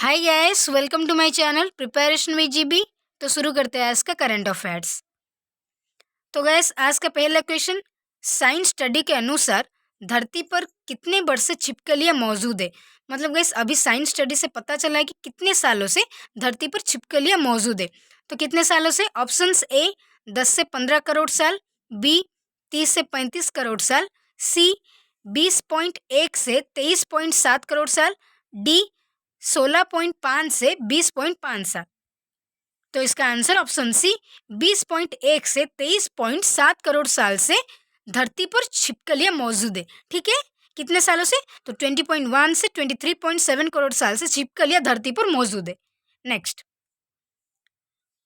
Hi guys, welcome to my channel preparation with GB. तो शुरू करते हैं आज का करंट अफेयर्स। तो गाइस, आज का पहला क्वेश्चन, साइंस स्टडी के अनुसार धरती पर कितने वर्ष से छिपकलियां मौजूद है। मतलब गाइस, अभी साइंस स्टडी से पता चला है कि कितने सालों से धरती पर छिपकलियां मौजूद है। तो कितने सालों से? ऑप्शंस ए 10 से 15 करोड़ साल, बी 30 से 35 करोड़ साल, सी 20.1 से 23.7 करोड़ साल, डी 16.5 से 20.5 साल। तो इसका आंसर ऑप्शन सी 20.1 से 23.7 करोड़ साल से धरती पर छिपकलियां मौजूद है। ठीक है, कितने सालों से? तो 20.1 से 23.7 करोड़ साल से छिपकलियां धरती पर मौजूद है। नेक्स्ट,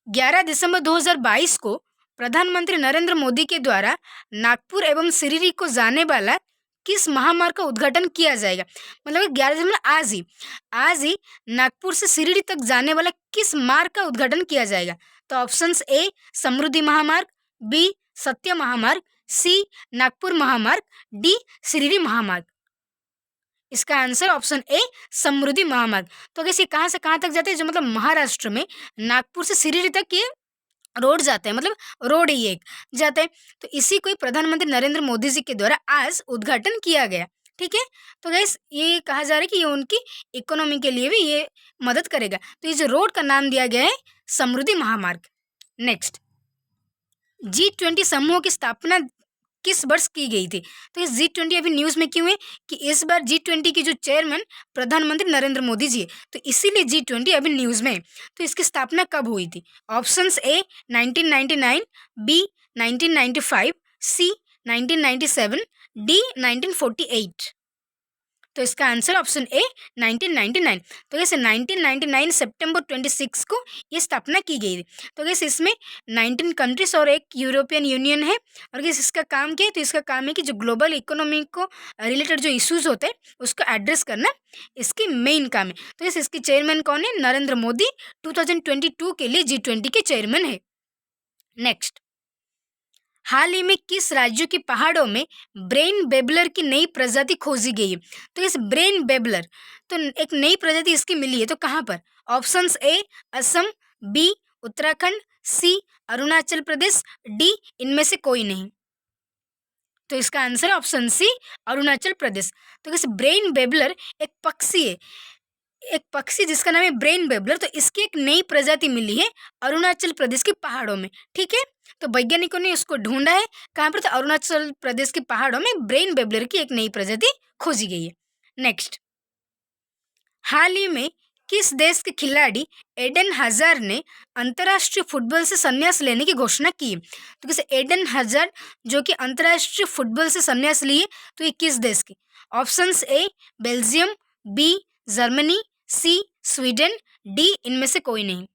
11 दिसंबर 2022 को प्रधानमंत्री नरेंद्र मोदी के द्वारा नागपुर एवं सिरिरी को जाने वाला किस महामार्ग का उद्घाटन किया जाएगा? मतलब 11 दिसंबर आज ही नागपुर से सिरिरी तक जाने वाला किस मार्ग का उद्घाटन किया जाएगा? तो ऑप्शंस ए समृद्धि महामार्ग, बी सत्य महामार्ग, सी नागपुर महामार्ग, डी सिरिरी महामार्ग। इसका आंसर ऑप्शन ए समृद्धि महामार्ग। तो कैसे कहाँ से कहाँ तक जाते हैं? जो मतलब महाराष्ट्र में नागपुर से सिरिरी तक ये रोड जाते हैं, मतलब रोड ही एक जाते हैं। तो इसी को ही प्रधानमंत्री नरेंद्र मोदी जी के द्वारा आज उद्घाटन किया गया। ठीक है, तो गैस ये कहा जा रहा है कि ये उनकी इकोनॉमी के लिए भी ये मदद करेगा। तो ये जो रोड का नाम दिया गया है समृद्धि महामार्ग। नेक्स्ट, G20 समूह की स्थापना किस वर्ष की गई थी? तो इस G20 अभी न्यूज़ में क्यों है कि इस बार G20 की जो चेयरमैन प्रधानमंत्री नरेंद्र मोदी जी है, तो इसीलिए G20 अभी न्यूज़ में है। तो इसकी स्थापना कब हुई थी? Options A 1999, B 1995, C 1997, D 1948। तो इसका आंसर ऑप्शन ए 1999। तो जैसे 1999 सितंबर 26 को ये स्थापना की गई थी। तो जैसे इसमें 19 कंट्रीज और एक यूरोपियन यूनियन है। और जैसे इसका काम क्या है? तो इसका काम है कि जो ग्लोबल इकोनॉमी को रिलेटेड जो इश्यूज होते हैं उसको एड्रेस करना इसकी मेन काम है। तो जैसे इसकी चेयरमैन कौन है? नरेंद्र मोदी 2022 के लिए G20 के चेयरमैन है। नेक्स्ट, हाल ही में किस राज्य के पहाड़ों में ब्रेन बेबलर की नई प्रजाति खोजी गई है? तो इस ब्रेन बेबलर, तो एक नई प्रजाति इसकी मिली है, तो कहाँ पर? Options A Assam, B Uttarakhand, C Arunachal Pradesh, D इनमें से कोई नहीं। तो इसका answer option C Arunachal Pradesh. तो इस ब्रेन बेबलर एक पक्षी है, एक पक्षी जिसका नाम है ब्रेन बेबलर। तो इसकी एक नई प्रजाति मिली है अरुणाचल प्रदेश के पहाड़ों में। ठीक है, तो वैज्ञानिकों ने उसको ढूंढा है कहाँ पर? तो अरुणाचल प्रदेश के पहाड़ों में ब्रेन बेबलर की एक नई प्रजाति खोजी गई है। नेक्स्ट, हाल ही में किस देश के खिलाड़ी एडन हजार्ड ने अंतर्राष्ट्रीय फुटबॉल से संन्यास लेने की घोषणा की? तो किस एडन हजार्ड जो कि अंतर्राष्ट्रीय फुटबॉल से संन्यास लिए, तो ये किस देश की? Options A Belgium, B Germany, C Sweden, D इनमें से कोई नहीं।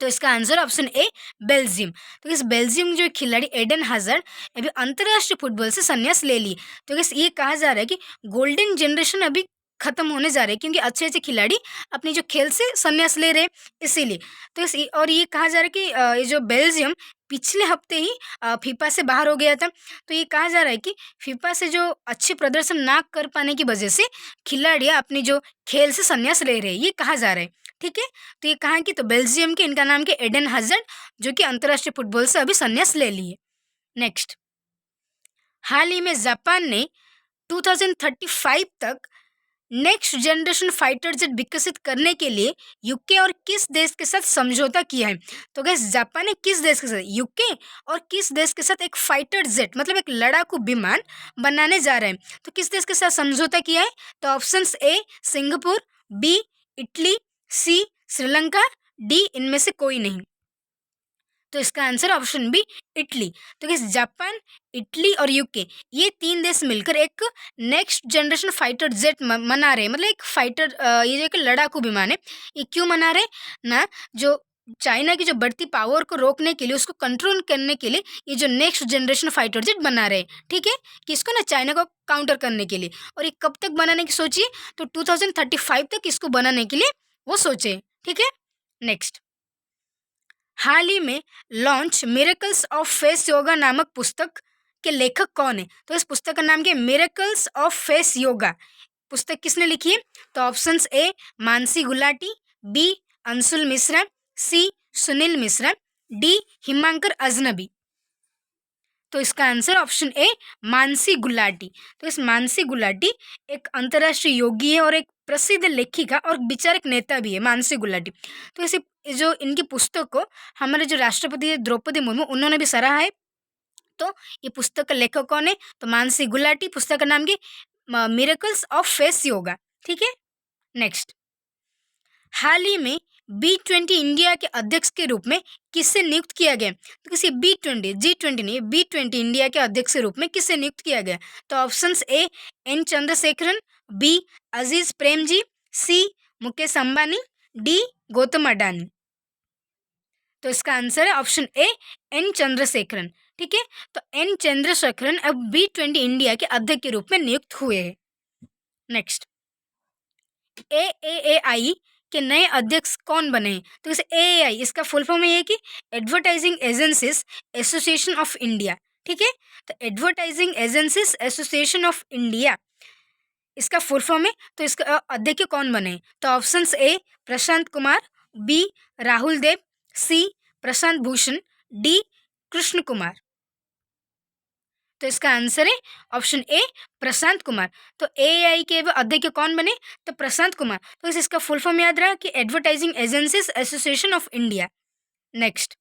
तो इसका आंसर ऑप्शन ए बेल्जियम। तो इस बेल्जियम जो खिलाड़ी एडन हजार्ड अभी अंतर्राष्ट्रीय फुटबॉल से संन्यास ले लिए। तो इस ये कहा जा रहा है कि गोल्डन जनरेशन अभी खत्म होने जा रहे हैं, क्योंकि अच्छे अच्छे खिलाड़ी अपनी जो खेल से संन्यास ले रहे हैं इसीलिए। तो और ये कहा जा रहा है कि ये जो बेल्जियम पिछले हफ्ते ही फीफा से बाहर हो गया था। तो ये कहा जा रहा है कि फीफा से जो अच्छे प्रदर्शन ना कर पाने की वजह से खिलाड़ियाँ अपनी जो खेल से संन्यास ले रहे हैं, ये कहा जा रहा है। ठीक है, तो ये कहाँ की? तो बेल्जियम के, इनका नाम के एडन हजार्ड, जो कि अंतर्राष्ट्रीय फुटबॉल से अभी संन्यास ले लिए। नेक्स्ट, हाल ही में जापान ने 2035 तक नेक्स्ट जनरेशन फाइटर जेट विकसित करने के लिए यूके और किस देश के साथ समझौता किया है? तो गैस जापान ने किस देश के साथ? यूके और किस देश के साथ एक फाइटर जेट, मतलब एक लड़ाकू विमान बनाने जा रहे हैं? तो किस देश के साथ समझौता किया है? तो options A Singapore, B Italy, C Sri Lanka, D इनमें से कोई नहीं। तो इसका आंसर ऑप्शन बी इटली। तो किस जापान, इटली और यूके, ये तीन देश मिलकर एक नेक्स्ट जनरेशन फाइटर जेट बना रहे हैं। मतलब एक फाइटर, ये जो एक लड़ाकू विमान है, ये क्यों बना रहे ना? जो चाइना की जो बढ़ती पावर को रोकने के लिए, उसको कंट्रोल करने के लिए ये जो नेक्स्ट जनरेशन फाइटर जेट बना रहे हैं। ठीक है, किसको ना? चाइना को काउंटर करने के लिए। और ये कब तक बनाने की सोचिए? तो 2035 तक इसको बनाने के लिए वो सोचे। ठीक है, नेक्स्ट, हाल ही में launch miracles of face yoga नामक पुस्तक के लेखक कौन है? तो इस पुस्तक का नाम क्या है? Miracles of face yoga. पुस्तक किसने लिखी है? तो options A Mansi Gulati, B Anshul Mishra, C Sunil Mishra, D Himankar Ajnabi. तो इसका answer option A Mansi Gulati. तो इस मानसी गुलाटी एक अंतर्राष्ट्रीय योगी है और एक प्रसिद्ध लेखिका और विचारक नेता भी है मानसी गुलाटी। तो इसी जो इनकी पुस्तक को हमारे जो राष्ट्रपति है द्रौपदी मुर्मू उन्होंने भी सराहा है। तो ये पुस्तक का लेखक कौन है? तो मानसी गुलाटी। पुस्तक का नाम की मिरेकल्स ऑफ फेस योगा। ठीक है, नेक्स्ट, हाल ही में B20 इंडिया के अध्यक्ष के रूप में किसे नियुक्त किया गया? तो किसी B20, G20 नहीं, B20 इंडिया के अध्यक्ष के रूप में किसे नियुक्त किया गया? तो options A N Chandrasekaran, B Azim Premji, C Mukesh Ambani, D Gautam Adani. तो इसका आंसर है ऑप्शन ए एन चंद्रशेखरन। ठीक है, तो एन चंद्रशेखरन अब B20 इंडिया के अध्यक्ष के रूप में नियुक्त हुए हैं। नेक्स्ट, AAAI के नए अध्यक्ष कौन बने हैं? तो इसे AAI इसका फुल फॉर्म ये है कि advertising agencies association of India. ठीक है, तो Advertising agencies association of India इसका फुल फॉर्म है। तो इसका अध्यक्ष कौन बने हैं? तो options A Prashant Kumar, B Rahul Dev, C Prashant Bhushan, D Krishna Kumar. तो इसका आंसर है ऑप्शन ए प्रशांत कुमार। तो AAI के अध्यक्ष कौन बने? तो प्रशांत कुमार। तो इसका फुल फॉर्म याद रहा कि advertising agencies association of India. Next,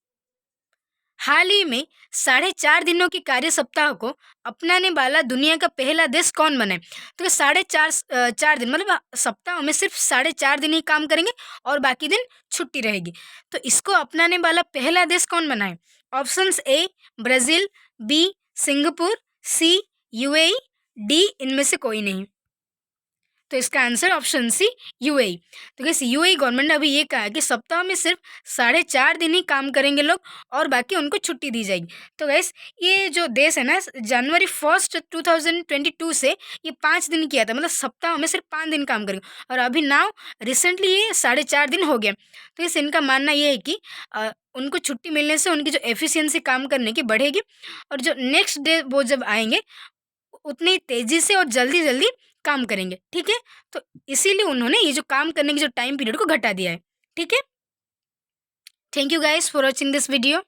हाल ही में 4.5 दिनों की कार्य सप्ताह को अपनाने वाला दुनिया का पहला देश कौन बने? तो 4.5 दिन मतलब सप्ताह में सिर्फ 4.5 दिन ही काम करेंगे और बाकी दिन छुट्टी रहेगी। तो इसको अपनाने वाला पहला देश कौन बना है? Options A Brazil, B Singapore, C UAE, D इनमें से कोई नहीं। तो इसका आंसर ऑप्शन सी UAE। तो कैसे UAE गवर्नमेंट ने अभी ये कहा है कि सप्ताह में सिर्फ 4.5 दिन ही काम करेंगे लोग और बाकी उनको छुट्टी दी जाएगी। तो गैस ये जो देश है ना, जनवरी 1 2022 से ये 5 दिन किया था, मतलब सप्ताह में सिर्फ 5 दिन काम करेंगे और अभी नाउ रिसेंटली ये 4.5 दिन हो गया। तो इस इनका मानना ये है कि उनको छुट्टी मिलने से उनकी जो एफिशिएंसी काम करने की बढ़ेगी और जो नेक्स्ट डे वो जब आएंगे उतनी तेज़ी से और जल्दी जल्दी काम करेंगे। ठीक है, तो इसीलिए उन्होंने ये जो काम करने की जो टाइम पीरियड को घटा दिया है। ठीक है, thank you guys for watching this video.